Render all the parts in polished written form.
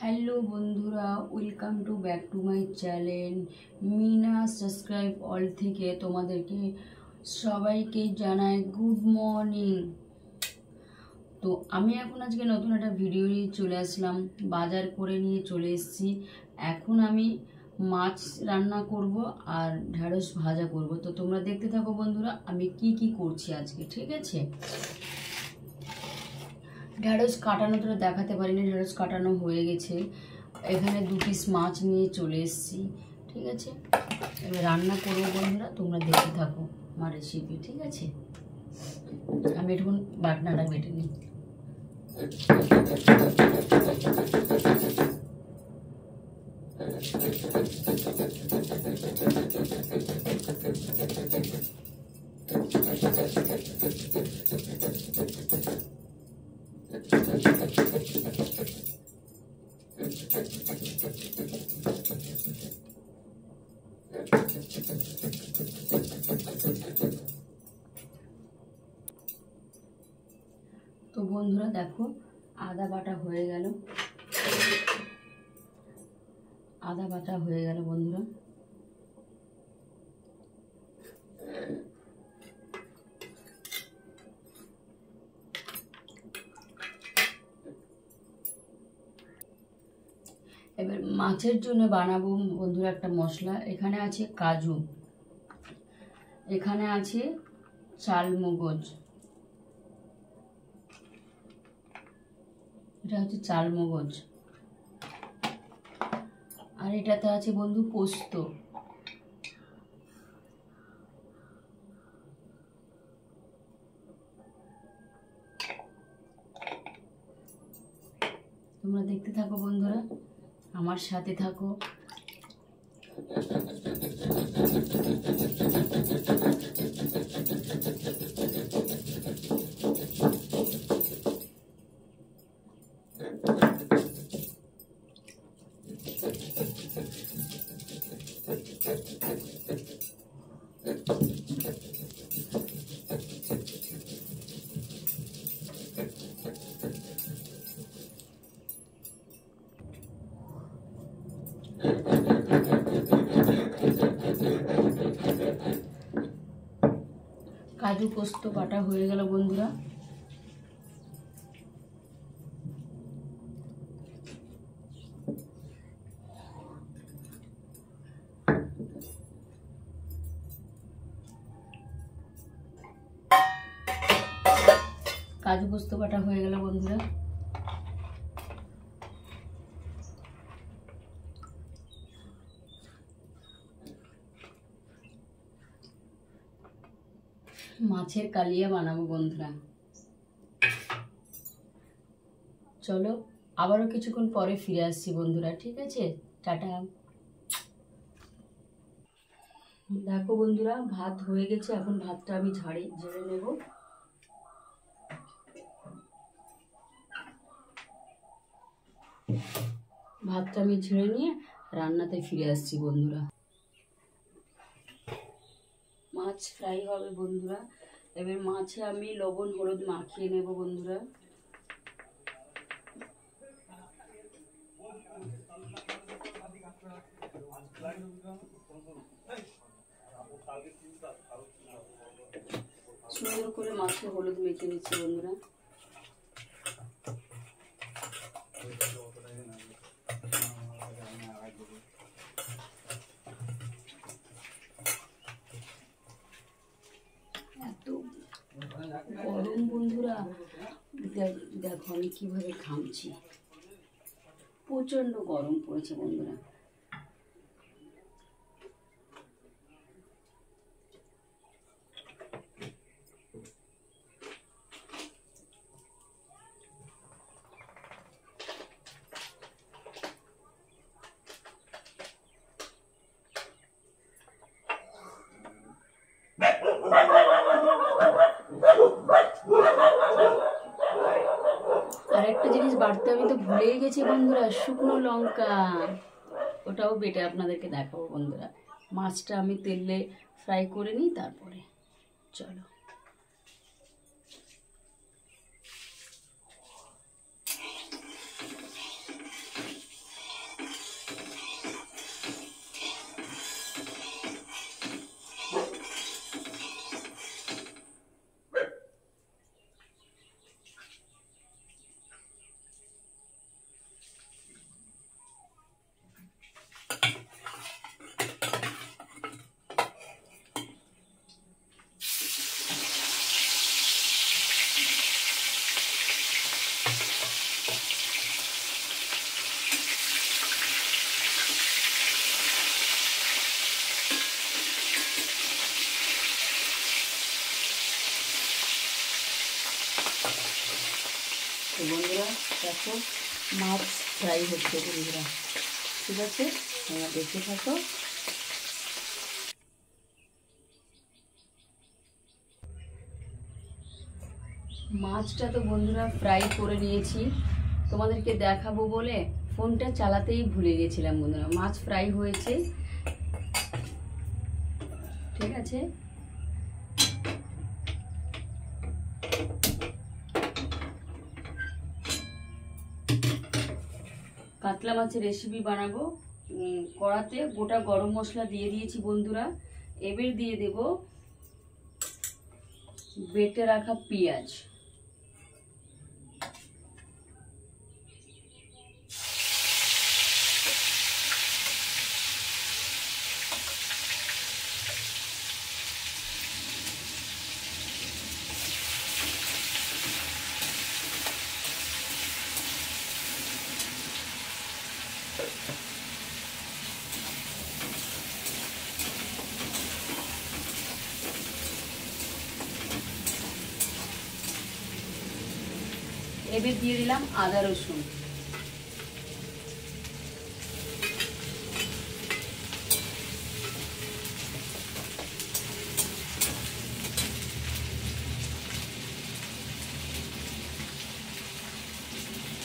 Hello বন্ধুরা, welcome to back to my channel Meena subscribe all থেকে তোমাদেরকে সবাইকে জানাই গুড মর্নিং। তো আমি এখন আজকে নতুন একটা ভিডিও নিয়ে চলে আসলাম, বাজার করে নিয়ে চলে এসেছি। এখন আমি মাছ রান্না করব আর ঢ্যাঁড়স ভাজা করব। তো তোমরা দেখতে থাকো বন্ধুরা, আমি কি কি করছি আজকে, ঠিক আছে। ঢ্যাঁড়স কাটানো তো দেখাতে পারিনি, ঢ্যাঁড়স কাটানো হয়ে গেছে। এখানে 2 পিস মাছ নিয়ে চলে এসেছি, ঠিক আছে। এবার রান্না করবো বন্ধুরা, তোমরা দেখতে থাকো আমার রেসিপি, ঠিক আছে। আমি এখন বাটনাটা বেটে নিই। তো বন্ধুরা দেখো, আদা বাটা হয়ে গেল, বন্ধুরা। এবার মাছের জন্য বানাবো বন্ধুরা একটা মশলা। এখানে আছে কাজু, এখানে আছে চালমগজ, এটা হচ্ছে চালমগজ, আর এটাতে আছে বন্ধু পোস্ত। তোমরা দেখতে থাকো বন্ধুরা, আমার সাথে থাকো। কাজু পোস্ত বাটা হয়ে গেল বন্ধুরা। কাজু পোস্ত বাটা হয়ে গেল বন্ধুরা। মাছের কালিয়া বানাবো বন্ধুরা। চলো আবারও কিছুক্ষণ পরে ফিরে আসছি বন্ধুরা, ঠিক আছে। টাটা। দেখো বন্ধুরা, ভাত হয়ে গেছে, এখন ভাতটা আমি ঝেড়ে নেব। ভাতটা আমি ঝেড়ে নিয়ে রান্নাতে ফিরে আসছি বন্ধুরা। মাছ ফ্রাই হবে বন্ধুরা। এবার মাছে আমি লবণ হলুদ মাখিয়ে নেব বন্ধুরা। সুন্দর করে মাছে হলুদ মেখে নিচ্ছি বন্ধুরা। এত গরম বন্ধুরা, দেখো আমি কিভাবে ঘামছি, প্রচন্ড গরম পড়েছে বন্ধুরা। আর একটা জিনিস বাড়তে আমি তো ভুলেই গেছি বন্ধুরা, শুকনো লঙ্কা, ওটাও বেটে আপনাদেরকে দেখাবো বন্ধুরা। মাছটা আমি তেলে ফ্রাই করে নিই, তারপরে চলো। দেখো মাছ ফ্রাই হচ্ছে বন্ধুরা, ঠিক আছে তোমরা দেখতে থাকো। মাছটা তো বন্ধুরা ফ্রাই করে নিয়েছি, তোমাদেরকে দেখাবো বলে ফোনটা চালাতেই ভুলে গেছিলাম বন্ধুরা। মাছ ফ্রাই হয়েছে, ঠিক আছে। কাতলা মাছের রেসিপি বানাবো। কড়াতে গোটা গরম মশলা দিয়ে দিয়েছি বন্ধুরা। এবার দিয়ে দেব বেটে রাখা পেঁয়াজ, এবার দিয়ে দিলাম আদা রসুন,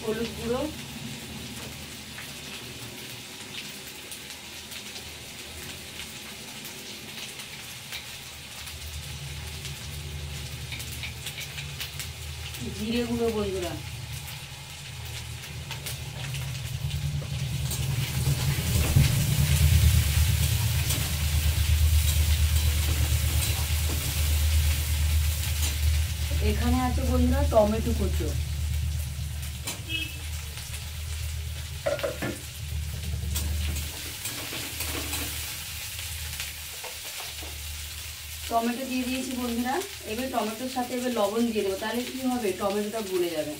হলুদ গুঁড়ো, জিরে গুঁড়ো বন্ধুরা, এখানে আছে বন্ধুরা টমেটো কুচো, টমেটো দিয়ে দিয়েছি বন্ধুরা। এবার টমেটোর সাথে এবার লবণ দিয়ে দেবো, তাহলে কি হবে টমেটোটা গলে যাবে।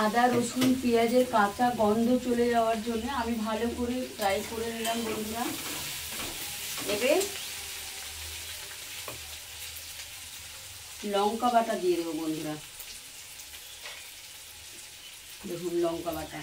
আদা রসুন পেঁয়াজের কাঁচা গন্ধ চলে যাওয়ার জন্য আমি ভালো করে ফ্রাই করে নিলাম বন্ধুরা। এবার লঙ্কা বাটা দিয়ে দেবো বন্ধুরা, দেখুন লঙ্কা বাটা,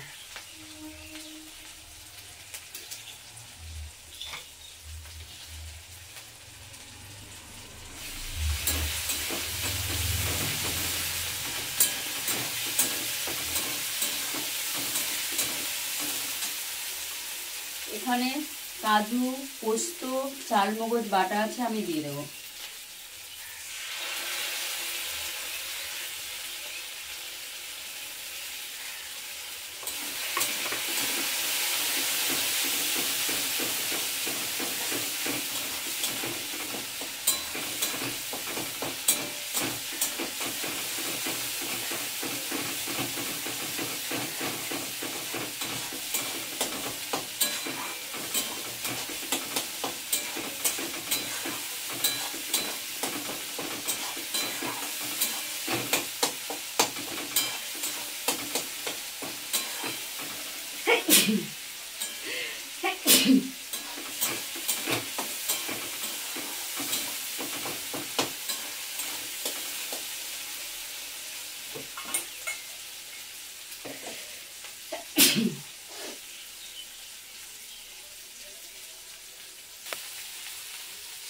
এখানে কাজু পোস্ত চালমগজ বাটা আছে, আমি দিয়ে দেবো।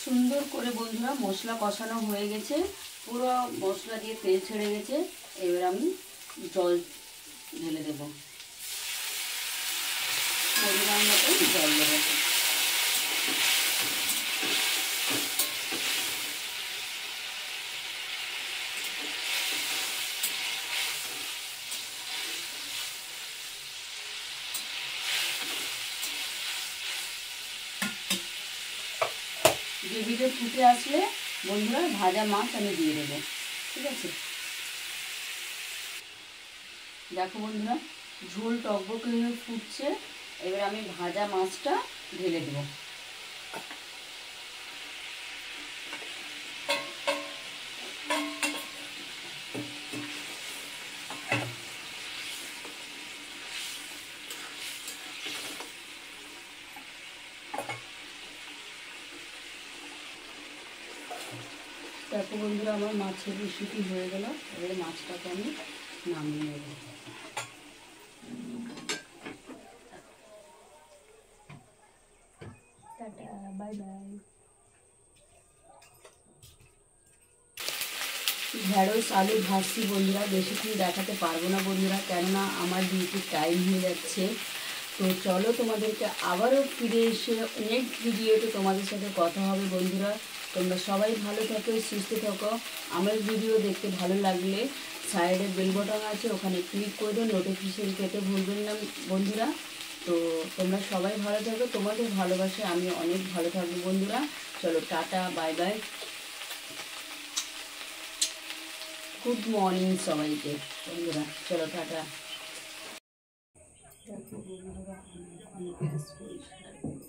সুন্দর করে বন্ধুরা মশলা কষানো হয়ে গেছে, পুরো মশলা দিয়ে তেল ছেড়ে গেছে। এবার আমি জল ঢেলে দেবো, পরিমাণ মতো জল দেবো। গ্রেভিটা ফুটে আসলে বন্ধুরা ভাজা মাছ আমি দিয়ে দেবো। ঠিক আছে, দেখো বন্ধুরা ঝোল টকবক হয়ে ফুটছে। এবার আমি ভাজা মাছটা ঢেলে দেবো। দেখো বন্ধুরা আমার মাছের রেসিপি হয়ে গেল। এবারে মাছটাকে আমি নামিয়ে নেব। Tata, bye bye. ঢেঁড়স আলু ভাজছি বন্ধুরা, বেশিক্ষণ দেখাতে পারবো না বন্ধুরা, কেননা আমার ডিউটির টাইম হয়ে যাচ্ছে। তো চলো তোমাদেরকে আবারও ফিরে এসে নেক্সট ভিডিওতে তোমাদের সাথে কথা হবে বন্ধুরা। তোমরা সবাই ভালো থাকো, সুস্থ থাকো। আমার ভিডিও দেখতে ভালো লাগলে সাইডে বেল বাটন আছে, ওখানে ক্লিক করে নোটিফিকেশন পেতে ভুলবেন না বন্ধুরা। তো তোমরা সবাই ভালো থাকো, তোমাদের ভালোবাসায় আমি অনেক ভালো থাকবো বন্ধুরা। চলো tata, bye bye, good morning সবাইকে বন্ধুরা। চলো টাটা। দেখো বন্ধুরা আমি গ্যাস পরিষ্কার করব।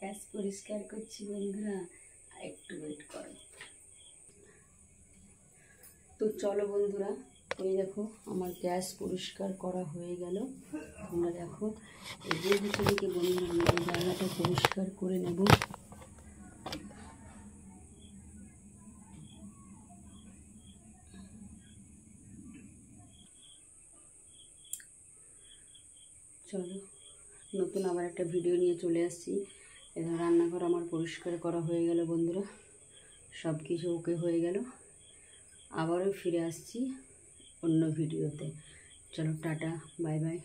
গ্যাস পরিষ্কার করছি বন্ধুরা, একটু ওয়েট করো। তো চলো বন্ধুরা, এই দেখো আমার গ্যাস পরিষ্কার করা হয়ে গেল। তোমরা দেখো এই দিকে বন্ধুরা আমি এই জায়গাটা পরিষ্কার করে নেব। চলো নতুন আবার একটা ভিডিও নিয়ে চলে আসছি। এবার রান্নাঘর আমার পরিষ্কার করা হয়ে গেল বন্ধুরা, সব কিছু ওকে হয়ে গেল। আবারও ফিরে আসছি অন্য ভিডিওতে। চলো টাটা, বাই বাই।